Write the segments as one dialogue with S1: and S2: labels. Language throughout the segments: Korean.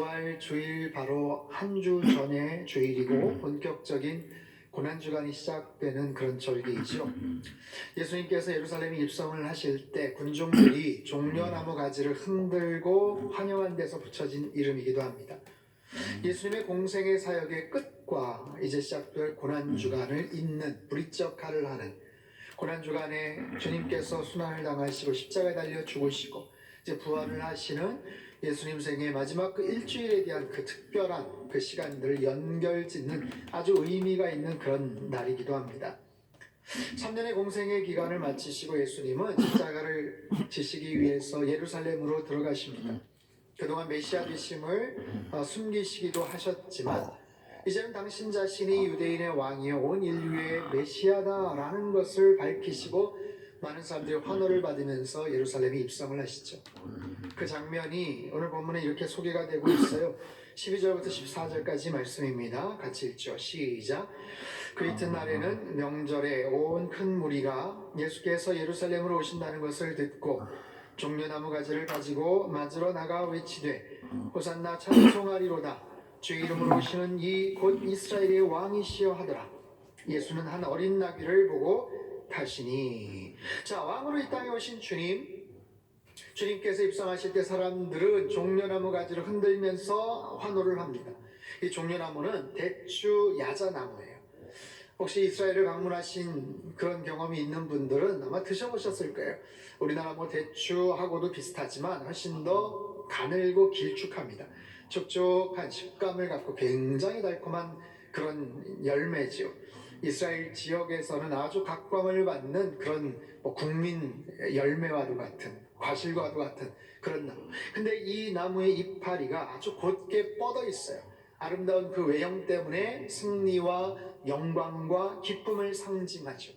S1: 부활 주일 바로 한 주 전의 주일이고 본격적인 고난주간이 시작되는 그런 절기이죠. 예수님께서 예루살렘에 입성을 하실 때 군중들이 종려나무 가지를 흔들고 환영한 데서 붙여진 이름이기도 합니다. 예수님의 공생의 사역의 끝과 이제 시작될 고난주간을 잇는 브릿지 역할을 하는 고난주간에 주님께서 순환을 당하시고 십자가에 달려 죽으시고 이제 부활을 하시는 예수님 생의 마지막 그 일주일에 대한 그 특별한 그 시간들을 연결짓는 아주 의미가 있는 그런 날이기도 합니다. 3년의 공생의 기간을 마치시고 예수님은 십자가를 지시기 위해서 예루살렘으로 들어가십니다. 그동안 메시아 되심을 숨기시기도 하셨지만 이제는 당신 자신이 유대인의 왕이요 온 인류의 메시아다라는 것을 밝히시고 많은 사람들이 환호를 받으면서 예루살렘에 입성을 하시죠. 그 장면이 오늘 본문에 이렇게 소개가 되고 있어요. 12절부터 14절까지 말씀입니다. 같이 읽죠. 시작. 그 이튿날에는 명절에 온 큰 무리가 예수께서 예루살렘으로 오신다는 것을 듣고 종려나무 가지를 가지고 맞으러 나가 외치되 호산나 찬송하리로다. 주의 이름으로 오시는 이 곧 이스라엘의 왕이시여 하더라. 예수는 한 어린 나귀를 보고 타시니. 자, 왕으로 이 땅에 오신 주님께서 입성하실 때 사람들은 종려나무 가지를 흔들면서 환호를 합니다. 이 종려나무는 대추 야자나무예요. 혹시 이스라엘을 방문하신 그런 경험이 있는 분들은 아마 드셔보셨을 거예요. 우리나라 대추하고도 비슷하지만 훨씬 더 가늘고 길쭉합니다. 촉촉한 식감을 갖고 굉장히 달콤한 그런 열매지요. 이스라엘 지역에서는 아주 각광을 받는 그런 국민 열매와도 같은 과실과도 같은 그런 나무. 근데 이 나무의 이파리가 아주 곧게 뻗어 있어요. 아름다운 그 외형 때문에 승리와 영광과 기쁨을 상징하죠.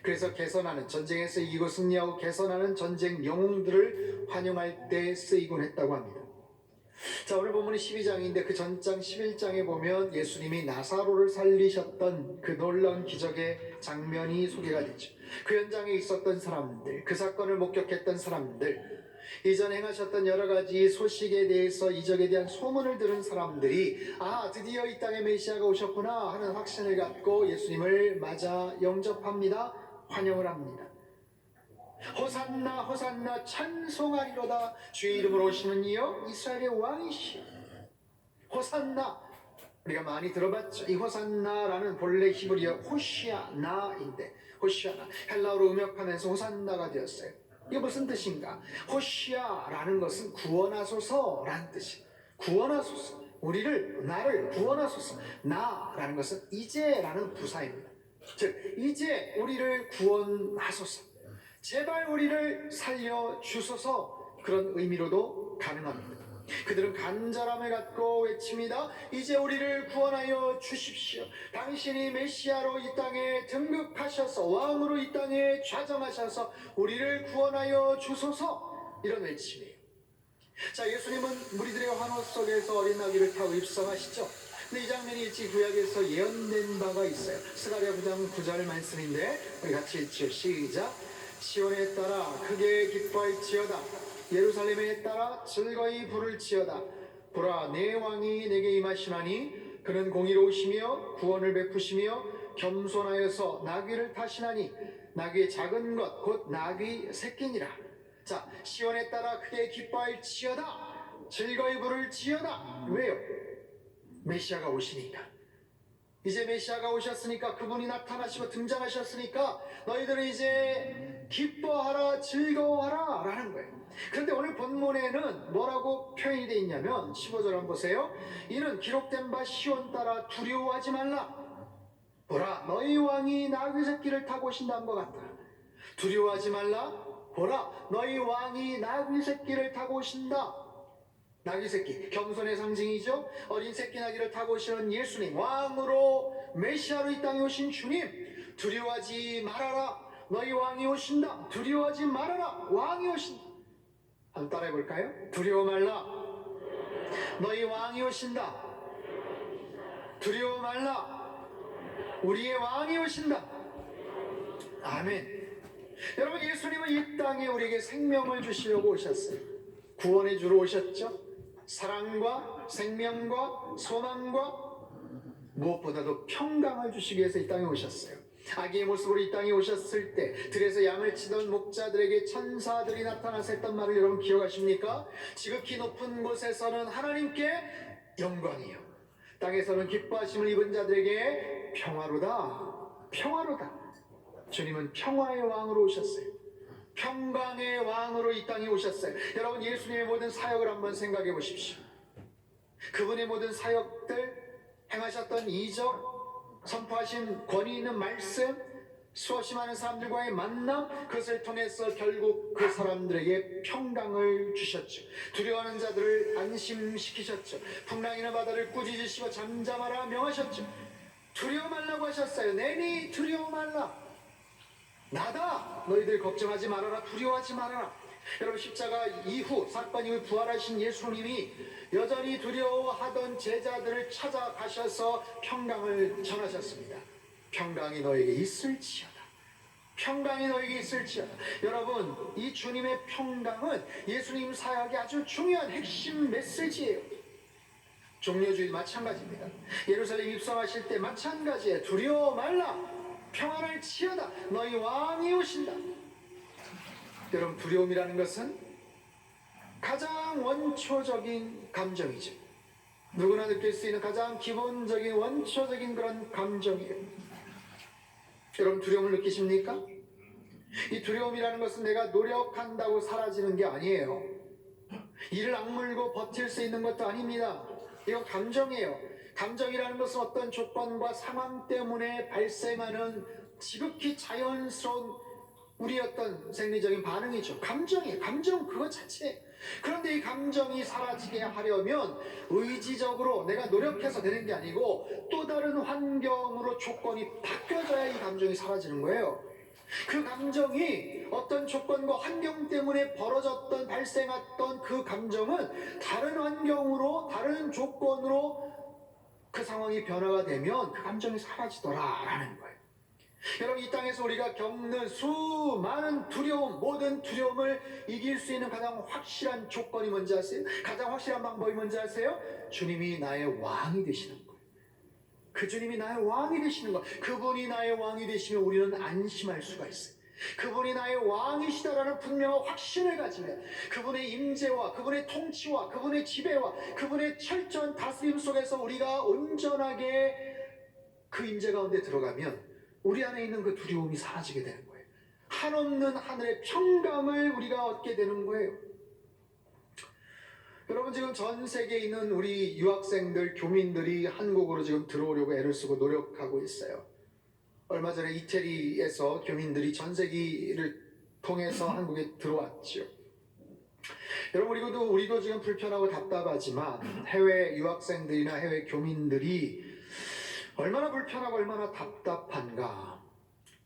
S1: 그래서 개선하는 전쟁에서 이기고 승리하고 개선하는 전쟁 영웅들을 환영할 때 쓰이곤 했다고 합니다. 자, 오늘 본문이 12장인데 그 전장 11장에 보면 예수님이 나사로를 살리셨던 그 놀라운 기적의 장면이 소개가 되죠. 그 현장에 있었던 사람들, 그 사건을 목격했던 사람들, 이전 행하셨던 여러 가지 소식에 대해서 이적에 대한 소문을 들은 사람들이 드디어 이 땅에 메시아가 오셨구나 하는 확신을 갖고 예수님을 맞아 영접합니다. 환영을 합니다. 호산나 호산나 찬송하리로다. 주의 이름으로 오시는 이여 이스라엘의 왕이시여. 호산나, 우리가 많이 들어봤죠. 이 호산나라는 본래 히브리어 호시아나인데, 호시아나 헬라어로 음역하면서 호산나가 되었어요. 이게 무슨 뜻인가? 호시아라는 것은 구원하소서라는 뜻이에요. 구원하소서, 나를 구원하소서. 나라는 것은 이제라는 부사입니다. 즉 이제 우리를 구원하소서, 제발 우리를 살려주소서, 그런 의미로도 가능합니다. 그들은 간절함을 갖고 외칩니다. 이제 우리를 구원하여 주십시오. 당신이 메시아로 이 땅에 등극하셔서 왕으로 이 땅에 좌정하셔서 우리를 구원하여 주소서, 이런 외침이에요. 자, 예수님은 무리들의 환호 속에서 어린 나귀를 타고 입성하시죠. 근데 이 장면이 일찍 구약에서 예언된 바가 있어요. 스가랴 9장 9절 말씀인데 우리 같이 읽죠. 시작. 시온에 따라 크게 기뻐할지어다. 예루살렘에 따라 즐거이 부를지어다. 보라, 내 왕이 내게 임하시나니 그는 공의로우시며 구원을 베푸시며 겸손하여서 나귀를 타시나니 나귀의 작은 것 곧 나귀 새끼니라. 자, 시온에 따라 크게 기뻐할지어다. 즐거이 부를지어다. 왜요? 메시아가 오시니까. 이제 메시아가 오셨으니까, 그분이 나타나시고 등장하셨으니까 너희들은 이제 기뻐하라, 즐거워하라 라는 거예요. 그런데 오늘 본문에는 뭐라고 표현이 되어 있냐면 15절 한번 보세요. 이는 기록된 바 시온 따라 두려워하지 말라. 보라, 너희 왕이 나귀 새끼를 타고 오신다는 것 같다. 두려워하지 말라. 보라, 너희 왕이 나귀 새끼를 타고 오신다. 나귀 새끼, 겸손의 상징이죠. 어린 새끼 나귀를 타고 오시는 예수님, 왕으로 메시아로 이 땅에 오신 주님, 두려워하지 말아라. 너희 왕이 오신다. 두려워하지 말아라. 왕이 오신다. 한번 따라해 볼까요? 두려워 말라. 너희 왕이 오신다. 두려워 말라. 우리의 왕이 오신다. 아멘. 여러분, 예수님은 이 땅에 우리에게 생명을 주시려고 오셨어요. 구원해 주러 오셨죠. 사랑과 생명과 소망과 무엇보다도 평강을 주시기 위해서 이 땅에 오셨어요. 아기의 모습으로 이 땅에 오셨을 때 들에서 양을 치던 목자들에게 천사들이 나타나서 했던 말을 여러분 기억하십니까? 지극히 높은 곳에서는 하나님께 영광이요, 땅에서는 기뻐하심을 입은 자들에게 평화로다. 평화로다. 주님은 평화의 왕으로 오셨어요. 평강의 왕으로 이 땅에 오셨어요. 여러분, 예수님의 모든 사역을 한번 생각해 보십시오. 그분의 모든 사역들, 행하셨던 이적, 선포하신 권위 있는 말씀, 수없이 많은 사람들과의 만남, 그것을 통해서 결국 그 사람들에게 평강을 주셨죠. 두려워하는 자들을 안심시키셨죠. 풍랑이나 바다를 꾸짖으시고 잠잠하라 명하셨죠. 두려워 말라고 하셨어요. 내니 두려워 말라. 나다. 너희들 걱정하지 말아라. 두려워하지 말아라. 여러분, 십자가 이후, 사건 이후 부활하신 예수님이 여전히 두려워하던 제자들을 찾아가셔서 평강을 전하셨습니다. 평강이 너에게 있을지어다. 평강이 너에게 있을지어다. 여러분, 이 주님의 평강은 예수님 사역의 아주 중요한 핵심 메시지예요. 종려주일 마찬가지입니다. 예루살렘 입성하실 때 마찬가지예요. 두려워 말라. 평안을 치어다. 너희 왕이 오신다. 여러분, 두려움이라는 것은 가장 원초적인 감정이죠. 누구나 느낄 수 있는 가장 기본적인 원초적인 그런 감정이에요. 여러분, 두려움을 느끼십니까? 이 두려움이라는 것은 내가 노력한다고 사라지는 게 아니에요. 이를 악물고 버틸 수 있는 것도 아닙니다. 이건 감정이에요. 감정이라는 것은 어떤 조건과 상황 때문에 발생하는 지극히 자연스러운 우리 어떤 생리적인 반응이죠. 감정이에요. 감정 그것 자체. 그런데 이 감정이 사라지게 하려면 의지적으로 내가 노력해서 되는 게 아니고 또 다른 환경으로 조건이 바뀌어져야 이 감정이 사라지는 거예요. 그 감정이 어떤 조건과 환경 때문에 벌어졌던 발생했던 그 감정은 다른 환경으로 다른 조건으로 그 상황이 변화가 되면 그 감정이 사라지더라라는 거예요. 여러분, 이 땅에서 우리가 겪는 수많은 두려움, 모든 두려움을 이길 수 있는 가장 확실한 조건이 뭔지 아세요? 가장 확실한 방법이 뭔지 아세요? 주님이 나의 왕이 되시는 거예요. 그 주님이 나의 왕이 되시는 거. 그분이 나의 왕이 되시면 우리는 안심할 수가 있어요. 그분이 나의 왕이시다라는 분명한 확신을 가지면 그분의 임재와 그분의 통치와 그분의 지배와 그분의 철저한 다스림 속에서 우리가 온전하게 그 임재 가운데 들어가면 우리 안에 있는 그 두려움이 사라지게 되는 거예요. 한없는 하늘의 평강을 우리가 얻게 되는 거예요. 여러분, 지금 전 세계에 있는 우리 유학생들, 교민들이 한국으로 지금 들어오려고 애를 쓰고 노력하고 있어요. 얼마 전에 이태리에서 교민들이 전세기를 통해서 한국에 들어왔죠. 여러분, 우리도 지금 불편하고 답답하지만 해외 유학생들이나 해외 교민들이 얼마나 불편하고 얼마나 답답한가.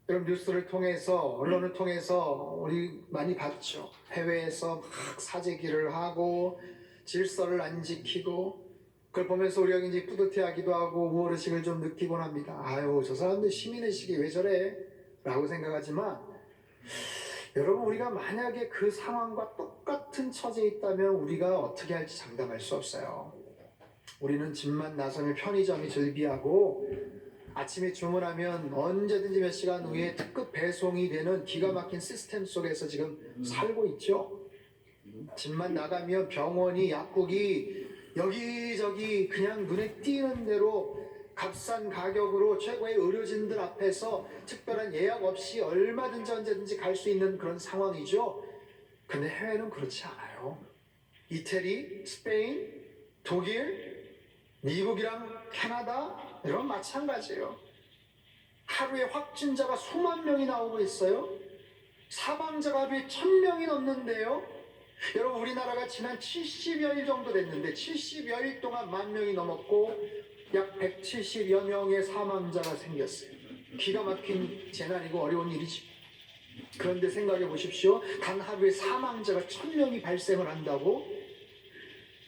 S1: 여러분, 뉴스를 통해서, 언론을 통해서 우리 많이 봤죠. 해외에서 막 사재기를 하고 질서를 안 지키고, 그걸 보면서 우리가 이제 뿌듯해하기도 하고 우월의식을 좀 느끼곤 합니다. 아유, 저 사람들 시민의식이 왜 저래? 라고 생각하지만, 여러분, 우리가 만약에 그 상황과 똑같은 처지에 있다면 우리가 어떻게 할지 장담할 수 없어요. 우리는 집만 나서면 편의점이 즐비하고 아침에 주문하면 언제든지 몇 시간 후에 특급 배송이 되는 기가 막힌 시스템 속에서 지금 살고 있죠. 집만 나가면 병원이, 약국이 여기저기 그냥 눈에 띄는 대로 값싼 가격으로 최고의 의료진들 앞에서 특별한 예약 없이 얼마든지 언제든지 갈 수 있는 그런 상황이죠. 근데 해외는 그렇지 않아요. 이태리, 스페인, 독일, 미국이랑 캐나다 이런 마찬가지예요. 하루에 확진자가 수만 명이 나오고 있어요. 사망자가 하루에 1000명이 넘는데요. 여러분, 우리나라가 지난 70여일 정도 됐는데 70여일 동안 10,000명이 넘었고 약 170여 명의 사망자가 생겼어요. 기가 막힌 재난이고 어려운 일이지. 그런데 생각해 보십시오. 단 하루에 사망자가 1000명이 발생을 한다고?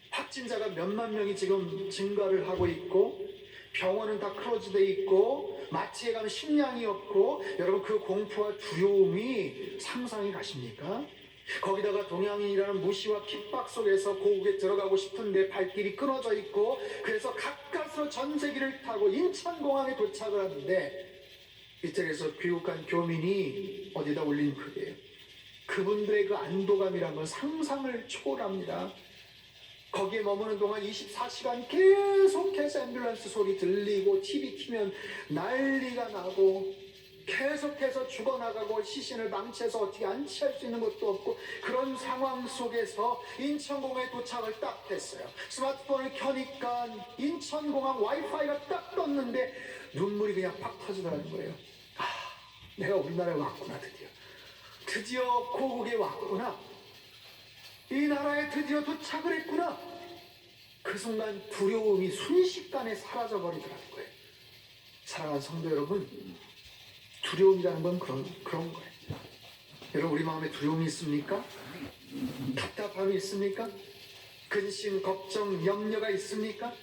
S1: 확진자가 몇만 명이 지금 증가를 하고 있고 병원은 다 클로즈돼 있고 마트에 가면 식량이 없고, 여러분, 그 공포와 두려움이 상상이 가십니까? 거기다가 동양인이라는 무시와 핍박 속에서 고국에 들어가고 싶은데 발길이 끊어져 있고, 그래서 가까스로 전세기를 타고 인천공항에 도착을 하는데, 이태리에서 귀국한 교민이 어디다 올린 글이에요. 그분들의 그 안도감이란 건 상상을 초월합니다. 거기에 머무는 동안 24시간 계속해서 앰뷸런스 소리 들리고 TV 키면 난리가 나고 계속해서 죽어나가고 시신을 망치해서 어떻게 안치할 수 있는 것도 없고, 그런 상황 속에서 인천공항에 도착을 딱 했어요. 스마트폰을 켜니까 인천공항 와이파이가 딱 떴는데 눈물이 그냥 팍 터지더라는 거예요. 아, 내가 우리나라에 왔구나. 드디어 고국에 왔구나. 이 나라에 드디어 도착을 했구나. 그 순간 두려움이 순식간에 사라져 버리더라는 거예요. 사랑하는 성도 여러분, 두려움이라는 건 그런 거예요. 여러분, 우리 마음에 두려움이 있습니까? 답답함이 있습니까? 근심, 걱정, 염려가 있습니까?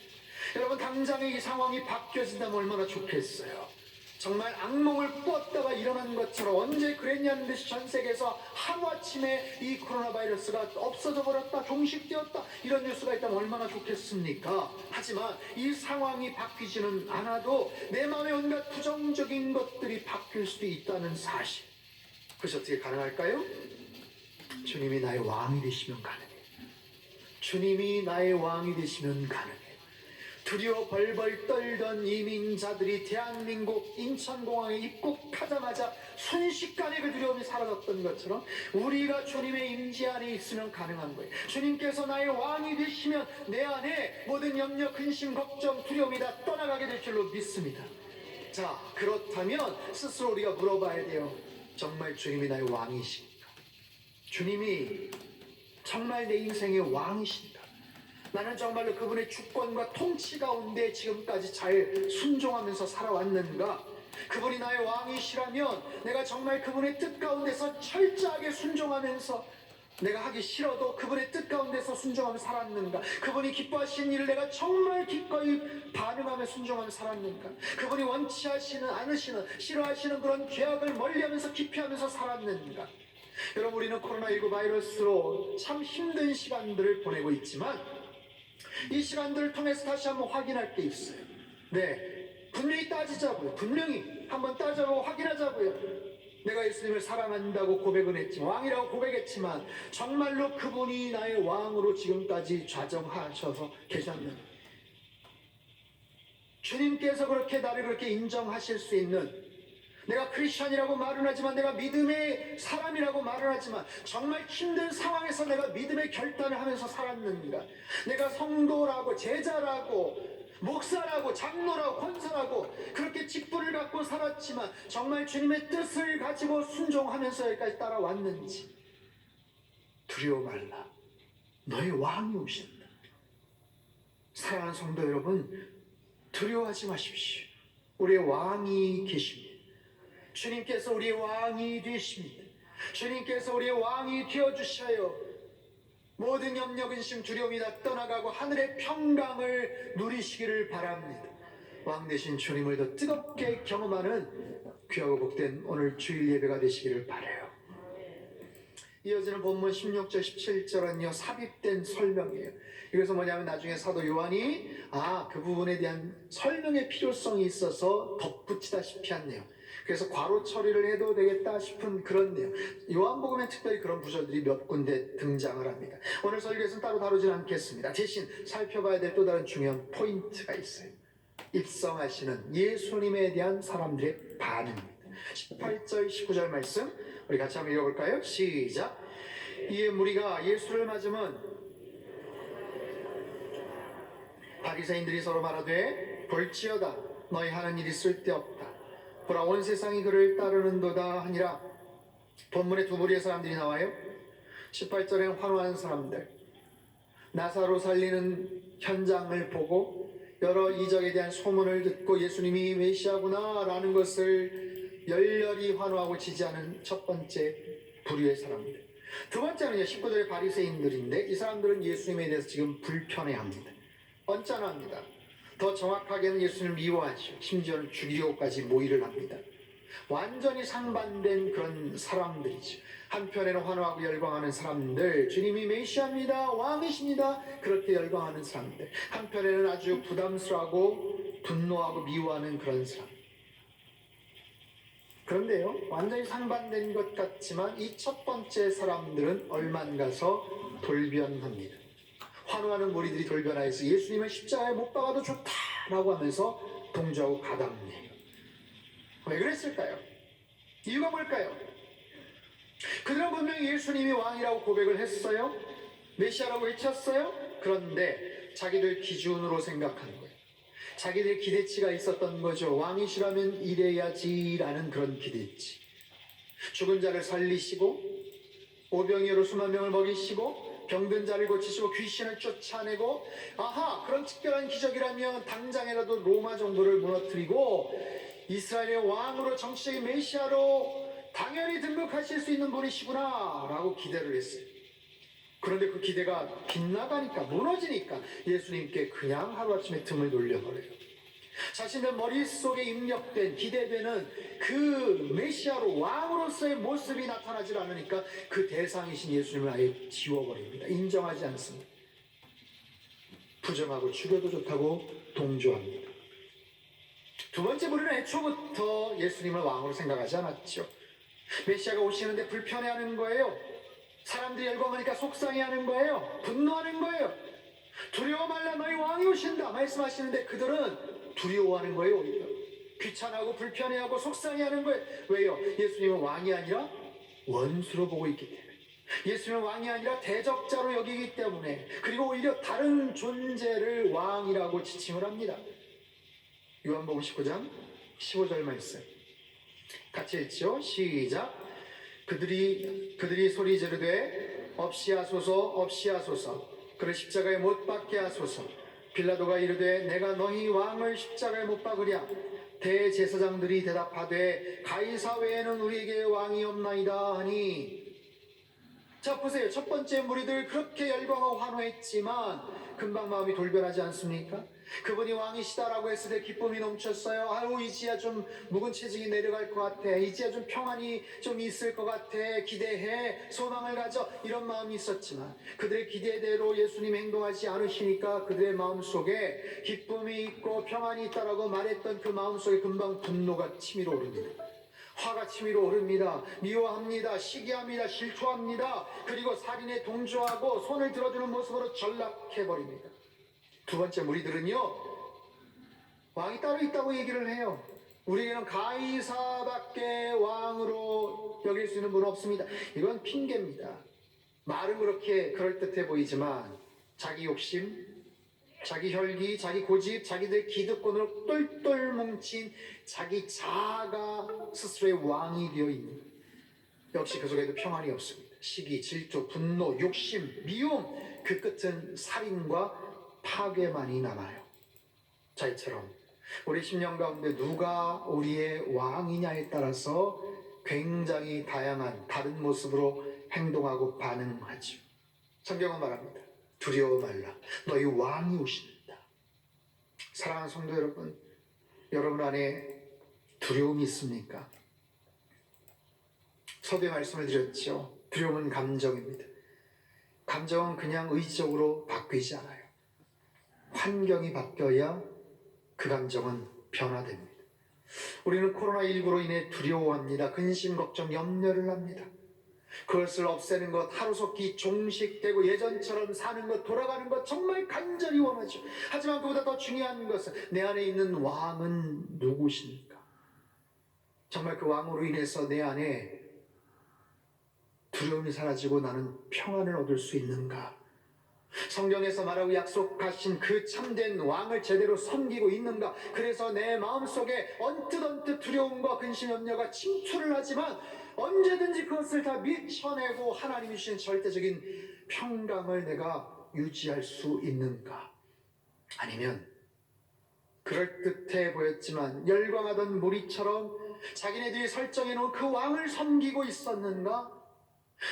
S1: 여러분, 당장에 이 상황이 바뀌어진다면 얼마나 좋겠어요. 정말 악몽을 꿨다가 일어난 것처럼 언제 그랬냐는 듯이 전 세계에서 하루아침에 이 코로나 바이러스가 없어져 버렸다, 종식되었다, 이런 뉴스가 있다면 얼마나 좋겠습니까? 하지만 이 상황이 바뀌지는 않아도 내 마음에 온갖 부정적인 것들이 바뀔 수도 있다는 사실. 그래서 어떻게 가능할까요? 주님이 나의 왕이 되시면 가능해요. 주님이 나의 왕이 되시면 가능해요. 두려워 벌벌 떨던 이민자들이 대한민국 인천공항에 입국하자마자 순식간에 그 두려움이 사라졌던 것처럼 우리가 주님의 임재 안에 있으면 가능한 거예요. 주님께서 나의 왕이 되시면 내 안에 모든 염려, 근심, 걱정, 두려움이 다 떠나가게 될 줄로 믿습니다. 자, 그렇다면 스스로 우리가 물어봐야 돼요. 정말 주님이 나의 왕이십니까? 주님이 정말 내 인생의 왕이십니까? 나는 정말로 그분의 주권과 통치 가운데 지금까지 잘 순종하면서 살아왔는가? 그분이 나의 왕이시라면 내가 정말 그분의 뜻 가운데서 철저하게 순종하면서, 내가 하기 싫어도 그분의 뜻 가운데서 순종하며 살았는가? 그분이 기뻐하시는 일을 내가 정말 기꺼이 반응하며 순종하며 살았는가? 그분이 원치 않으시는, 싫어하시는 그런 죄악을 멀리하면서 기피하면서 살았는가? 여러분, 우리는 코로나19 바이러스로 참 힘든 시간들을 보내고 있지만 이 시간들을 통해서 다시 한번 확인할 게 있어요. 네, 분명히 따지자고요. 분명히 한번 따져보고 확인하자고요. 내가 예수님을 사랑한다고 고백은 했지만, 왕이라고 고백했지만 정말로 그분이 나의 왕으로 지금까지 좌정하셔서 계셨는가? 주님께서 그렇게 나를 그렇게 인정하실 수 있는, 내가 크리스천이라고 말은 하지만, 내가 믿음의 사람이라고 말은 하지만 정말 힘든 상황에서 내가 믿음의 결단을 하면서 살았는가? 내가 성도라고, 제자라고, 목사라고, 장로라고, 권사라고 그렇게 직분을 갖고 살았지만 정말 주님의 뜻을 가지고 순종하면서 여기까지 따라왔는지. 두려워 말라, 너의 왕이 오신다. 사랑하는 성도 여러분, 두려워하지 마십시오. 우리의 왕이 계십니다. 주님께서 우리의 왕이 되십니다. 주님께서 우리의 왕이 되어주셔요. 모든 염려, 근심, 두려움이 다 떠나가고 하늘의 평강을 누리시기를 바랍니다. 왕 되신 주님을 더 뜨겁게 경험하는 귀하고 복된 오늘 주일 예배가 되시기를 바라요. 이어지는 본문 16절 17절은요 삽입된 설명이에요. 이것은 뭐냐면 나중에 사도 요한이 그 부분에 대한 설명의 필요성이 있어서 덧붙이다시피 한 내용, 그래서 괄호 처리를 해도 되겠다 싶은 그런 내용, 요한복음에 특별히 그런 구절들이 몇 군데 등장을 합니다. 오늘 설교에서는 따로 다루진 않겠습니다. 대신 살펴봐야 될 또 다른 중요한 포인트가 있어요. 입성하시는 예수님에 대한 사람들의 반응입니다. 18절 19절 말씀 우리 같이 한번 읽어볼까요? 시작. 이에 무리가 예수를 맞으면 바리새인들이 서로 말하되 볼지어다, 너희 하는 일이 쓸데없다. 보라, 온 세상이 그를 따르는도다 하니라. 본문에 두 무리의 사람들이 나와요. 18절에는 환호하는 사람들, 나사로 살리는 현장을 보고 여러 이적에 대한 소문을 듣고 예수님이 메시아구나 라는 것을 열렬히 환호하고 지지하는 첫 번째 부류의 사람들. 두 번째는요 19절의 바리새인들인데, 이 사람들은 예수님에 대해서 지금 불편해합니다. 언짢아합니다. 더 정확하게는 예수님을 미워하죠. 심지어는 죽이려고까지 모의를 합니다. 완전히 상반된 그런 사람들이죠. 한편에는 환호하고 열광하는 사람들, 주님이 메시아입니다, 왕이십니다, 그렇게 열광하는 사람들. 한편에는 아주 부담스러워하고 분노하고 미워하는 그런 사람. 그런데요, 완전히 상반된 것 같지만 이 첫 번째 사람들은 얼만 가서 돌변합니다. 환호하는 무리들이 돌변하여서 예수님을 십자가에 못 박아도 좋다라고 하면서 동조하고 가담해요. 왜 그랬을까요? 이유가 뭘까요? 그들은 분명히 예수님이 왕이라고 고백을 했어요. 메시아라고 외쳤어요. 그런데 자기들 기준으로 생각하는 거예요. 자기들 기대치가 있었던 거죠. 왕이시라면 이래야지라는 그런 기대치. 죽은 자를 살리시고 오병이어로 수만 명을 먹이시고 병든 자를 고치시고 귀신을 쫓아내고, 아하, 그런 특별한 기적이라면 당장이라도 로마 정부를 무너뜨리고 이스라엘의 왕으로 정치적인 메시아로 당연히 등극하실 수 있는 분이시구나 라고 기대를 했어요. 그런데 그 기대가 빗나가니까, 무너지니까 예수님께 그냥 하루아침에 등을 돌려버려요. 자신의 머릿속에 입력된, 기대되는 그 메시아로 왕으로서의 모습이 나타나질 않으니까 그 대상이신 예수님을 아예 지워버립니다. 인정하지 않습니다. 부정하고 죽여도 좋다고 동조합니다. 두 번째 무리는 애초부터 예수님을 왕으로 생각하지 않았죠. 메시아가 오시는데 불편해하는 거예요. 사람들이 열광하니까 속상해하는 거예요. 분노하는 거예요. 두려워 말라, 너희 왕이 오신다 말씀하시는데 그들은 두려워하는 거예요. 오히려 귀찮아하고 불편해하고 속상해하는 거예요. 왜요? 예수님은 왕이 아니라 원수로 보고 있기 때문에, 예수님은 왕이 아니라 대적자로 여기기 때문에, 그리고 오히려 다른 존재를 왕이라고 지칭을 합니다. 요한복음 19장 15절 말씀 같이 읽죠. 시작. 그들이 소리 지르되 없이 하소서, 없이 하소서, 그를 십자가에 못 박게 하소서. 빌라도가 이르되 내가 너희 왕을 십자가에 못 박으랴. 대제사장들이 대답하되 가이사 외에는 우리에게 왕이 없나이다 하니. 자, 보세요. 첫 번째 무리들 그렇게 열광하고 환호했지만 금방 마음이 돌변하지 않습니까? 그분이 왕이시다라고 했을 때 기쁨이 넘쳤어요. 아유, 이제야 좀 묵은 체증이 내려갈 것 같아. 이제야 좀 평안이 좀 있을 것 같아. 기대해, 소망을 가져, 이런 마음이 있었지만 그들의 기대대로 예수님 행동하지 않으시니까 그들의 마음속에 기쁨이 있고 평안이 있다라고 말했던 그 마음속에 금방 분노가 치밀어 오릅니다. 화가 치밀어 오릅니다. 미워합니다. 시기합니다. 질투합니다. 그리고 살인에 동조하고 손을 들어주는 모습으로 전락해버립니다. 두 번째 무리들은요, 왕이 따로 있다고 얘기를 해요. 우리에게는 가이사밖에 왕으로 여길 수 있는 분은 없습니다. 이건 핑계입니다. 말은 그렇게 그럴듯해 보이지만 자기 욕심, 자기 혈기, 자기 고집, 자기들 기득권으로 똘똘 뭉친 자기 자아가 스스로의 왕이 되어 있는, 역시 그 속에도 평안이 없습니다. 시기, 질투, 분노, 욕심, 미움, 그 끝은 살인과 파괴만이 남아요. 자, 이처럼 우리 심령 가운데 누가 우리의 왕이냐에 따라서 굉장히 다양한 다른 모습으로 행동하고 반응하죠. 성경은 말합니다. 두려워 말라, 너희 왕이 오신다. 사랑하는 성도 여러분, 여러분 안에 두려움이 있습니까? 서두에 말씀을 드렸죠. 두려움은 감정입니다. 감정은 그냥 의지적으로 바뀌지 않아요. 환경이 바뀌어야 그 감정은 변화됩니다. 우리는 코로나19로 인해 두려워합니다. 근심, 걱정, 염려를 합니다. 그것을 없애는 것, 하루속히 종식되고 예전처럼 사는 것, 돌아가는 것 정말 간절히 원하죠. 하지만 그보다 더 중요한 것은 내 안에 있는 왕은 누구십니까? 정말 그 왕으로 인해서 내 안에 두려움이 사라지고 나는 평안을 얻을 수 있는가? 성경에서 말하고 약속하신 그 참된 왕을 제대로 섬기고 있는가? 그래서 내 마음속에 언뜻 두려움과 근심, 염려가 침투를 하지만 언제든지 그것을 다 밀쳐내고 하나님이 주신 절대적인 평강을 내가 유지할 수 있는가? 아니면 그럴듯해 보였지만 열광하던 무리처럼 자기네들이 설정해놓은 그 왕을 섬기고 있었는가?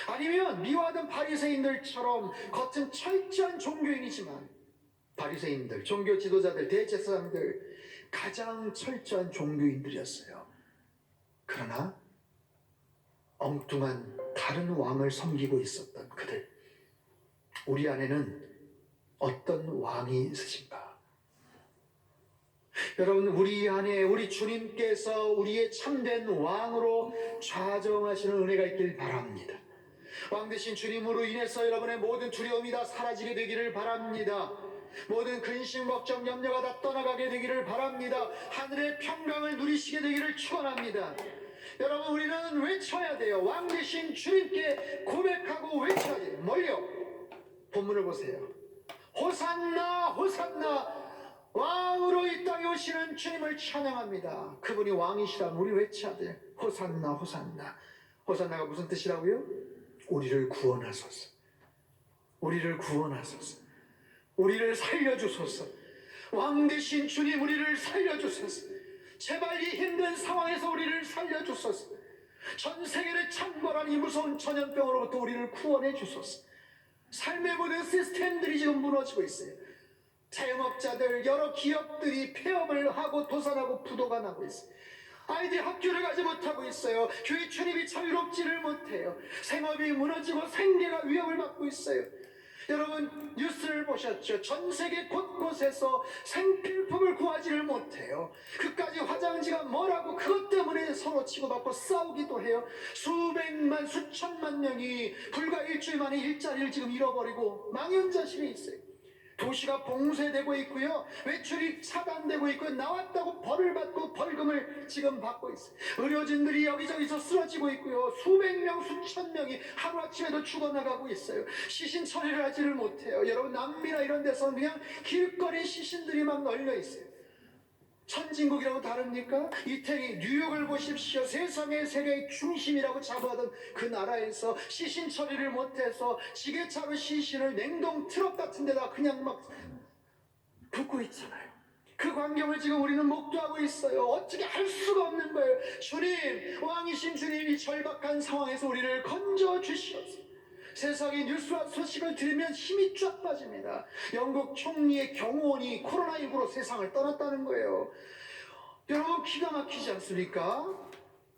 S1: 아니면 미워하던 바리새인들처럼 겉은 철저한 종교인이지만, 바리새인들, 종교 지도자들, 대제사장들 가장 철저한 종교인들이었어요. 그러나 엉뚱한 다른 왕을 섬기고 있었던 그들, 우리 안에는 어떤 왕이 있으신가? 여러분, 우리 안에 우리 주님께서 우리의 참된 왕으로 좌정하시는 은혜가 있길 바랍니다. 왕 되신 주님으로 인해서 여러분의 모든 두려움이 다 사라지게 되기를 바랍니다. 모든 근심, 걱정, 염려가 다 떠나가게 되기를 바랍니다. 하늘의 평강을 누리시게 되기를 축원합니다. 여러분, 우리는 외쳐야 돼요. 왕 되신 주님께 고백하고 외쳐야 돼요. 뭘요? 본문을 보세요. 호산나 호산나, 왕으로 이 땅에 오시는 주님을 찬양합니다. 그분이 왕이시라면 우리 외쳐야 돼요. 호산나 호산나. 호산나가 무슨 뜻이라고요? 우리를 구원하소서, 우리를 구원하소서, 우리를 살려주소서. 왕 되신 주님, 우리를 살려주소서. 제발 이 힘든 상황에서 우리를 살려주소서. 전 세계를 창궐한 이 무서운 전염병으로부터 우리를 구원해 주소서. 삶의 모든 시스템들이 지금 무너지고 있어요. 자영업자들, 여러 기업들이 폐업을 하고 도산하고 부도가 나고 있어요. 아이들이 학교를 가지 못하고 있어요. 교회 출입이 자유롭지를 못해요. 생업이 무너지고 생계가 위협을 받고 있어요. 여러분, 뉴스를 보셨죠? 전 세계 곳곳에서 생필품을 구하지를 못해요. 그까지 화장지가 뭐라고 그것 때문에 서로 치고받고 싸우기도 해요. 수백만, 수천만 명이 불과 일주일 만에 일자리를 지금 잃어버리고 망연자실에 있어요. 도시가 봉쇄되고 있고요. 외출이 차단되고 있고요. 나왔다고 벌을 받고 벌금을 지금 받고 있어요. 의료진들이 여기저기서 쓰러지고 있고요. 수백 명, 수천 명이 하루아침에도 죽어나가고 있어요. 시신 처리를 하지를 못해요. 여러분, 남미나 이런 데서는 그냥 길거리 시신들이 막 널려 있어요. 선진국이라고 다릅니까? 이태리, 뉴욕을 보십시오. 세상의 세계의 중심이라고 자부하던 그 나라에서 시신 처리를 못해서 지게차로 시신을 냉동 트럭 같은 데다 그냥 막 붓고 있잖아요. 그 광경을 지금 우리는 목도하고 있어요. 어떻게 할 수가 없는 거예요. 주님, 왕이신 주님이 절박한 상황에서 우리를 건져주시옵소서. 세상의 뉴스와 소식을 들으면 힘이 쫙 빠집니다. 영국 총리의 경호원이 코로나19로 세상을 떠났다는 거예요. 여러분, 기가 막히지 않습니까?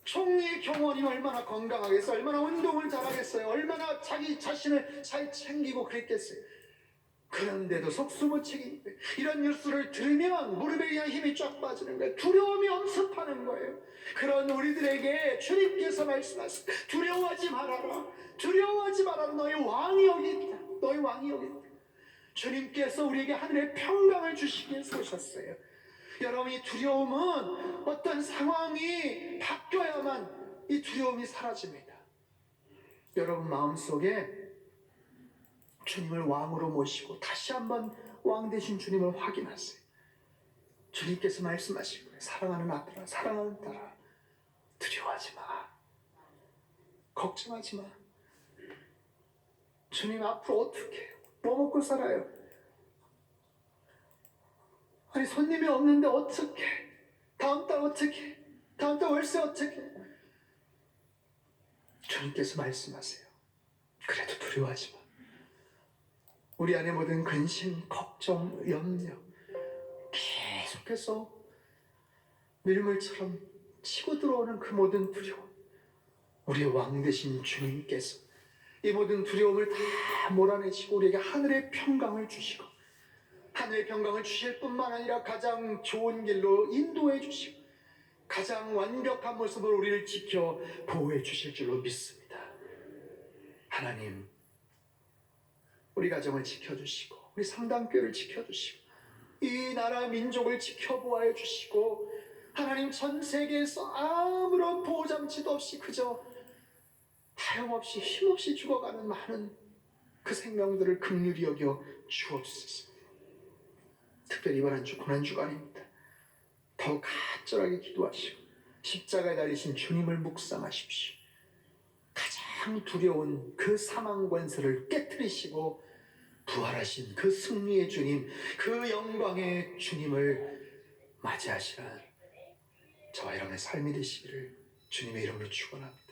S1: 총리의 경호원이 얼마나 건강하겠어요? 얼마나 운동을 잘하겠어요? 얼마나 자기 자신을 잘 챙기고 그랬겠어요? 그런데도 속수무책인 거예요. 이런 뉴스를 들으면 무릎에 그냥 힘이 쫙 빠지는 거예요. 두려움이 엄습하는 거예요. 그런 우리들에게 주님께서 말씀하시고, 두려워하지 말아라. 두려워하지 말아라. 너희 왕이 여기 있다. 너희 왕이 여기 있다. 주님께서 우리에게 하늘의 평강을 주시기 위해서 오셨어요. 여러분, 이 두려움은 어떤 상황이 바뀌어야만 이 두려움이 사라집니다. 여러분 마음속에 주님을 왕으로 모시고 다시 한번 왕 되신 주님을 확인하세요. 주님께서 말씀하실 거예요. 사랑하는 아들아, 사랑하는 딸아, 두려워하지 마. 걱정하지 마. 주님 앞으로 어떻게 해요? 뭐 먹고 살아요? 아니, 손님이 없는데 어떻게? 다음 달 어떻게? 다음 달 월세 어떻게? 주님께서 말씀하세요. 그래도 두려워하지 마. 우리 안에 모든 근심, 걱정, 염려 계속해서 밀물처럼 치고 들어오는 그 모든 두려움, 우리의 왕 되신 주님께서 이 모든 두려움을 다 몰아내시고 우리에게 하늘의 평강을 주시고, 하늘의 평강을 주실 뿐만 아니라 가장 좋은 길로 인도해 주시고 가장 완벽한 모습으로 우리를 지켜 보호해 주실 줄로 믿습니다. 하나님, 우리 가정을 지켜주시고 우리 상당교회를 지켜주시고 이 나라 민족을 지켜보아해 주시고, 하나님, 전 세계에서 아무런 보호장치도 없이 그저 하염없이 힘없이 죽어가는 많은 그 생명들을 긍휼히 여겨 주옵소서. 특별히 이번 한 주 고난주간입니다. 더 간절하게 기도하시고 십자가에 달리신 주님을 묵상하십시오. 가장 두려운 그 사망 권세를 깨트리시고 부활하신 그 승리의 주님, 그 영광의 주님을 맞이하시는 저와 여러분의 삶이 되시기를 주님의 이름으로 축원합니다.